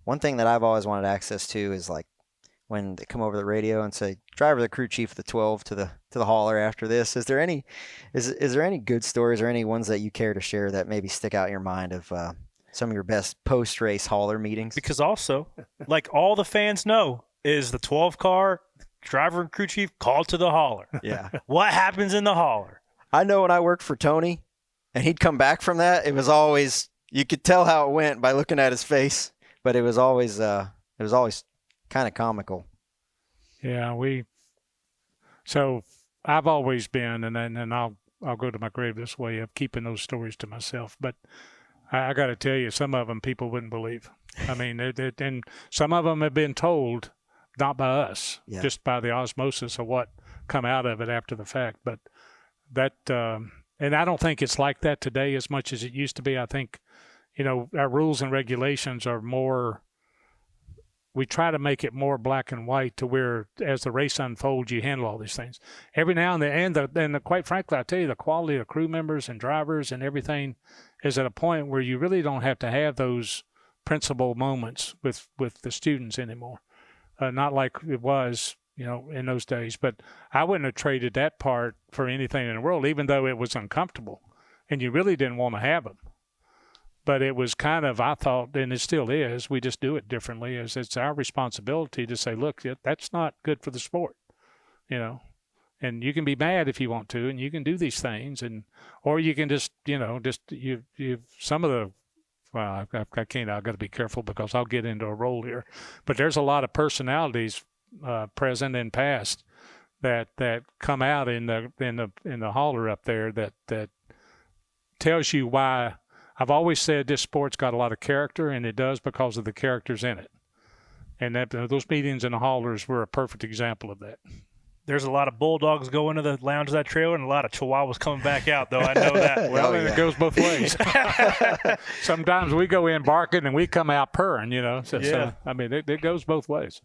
one thing that I've always wanted access to is like when they come over the radio and say, driver the crew chief of the 12 to the hauler after this. Is there any good stories or any ones that you care to share that maybe stick out in your mind of some of your best post-race hauler meetings? Because also, like all the fans know, is the 12 car driver and crew chief called to the hauler. Yeah. What happens in the hauler? I know when I worked for Tony and he'd come back from that, it was always, you could tell how it went by looking at his face, but it was always kind of comical. Yeah, so I've always been, and then I'll go to my grave this way of keeping those stories to myself. But I got to tell you, some of them people wouldn't believe. I mean, and some of them have been told, not by us, just by the osmosis of what come out of it after the fact. But that, and I don't think it's like that today as much as it used to be. I think, our rules and regulations are more. We try to make it more black and white to where, as the race unfolds, you handle all these things. Every now and then, and quite frankly, I tell you, the quality of crew members and drivers and everything is at a point where you really don't have to have those principal moments with the students anymore. Not like it was, in those days. But I wouldn't have traded that part for anything in the world, even though it was uncomfortable, and you really didn't want to have them. But it was kind of, I thought, and it still is, we just do it differently, is it's our responsibility to say, look, that's not good for the sport, and you can be mad if you want to, and you can do these things, or you can just, some of the, well, I can't, I've got to be careful because I'll get into a role here, but there's a lot of personalities present and past that come out in the hauler up there that tells you why. I've always said this sport's got a lot of character, and it does because of the characters in it. And those meetings in the haulers were a perfect example of that. There's a lot of bulldogs going to the lounge of that trailer and a lot of chihuahuas coming back out, though. I know that. Well, it goes both ways. Sometimes we go in barking and we come out purring, So, I mean, it goes both ways.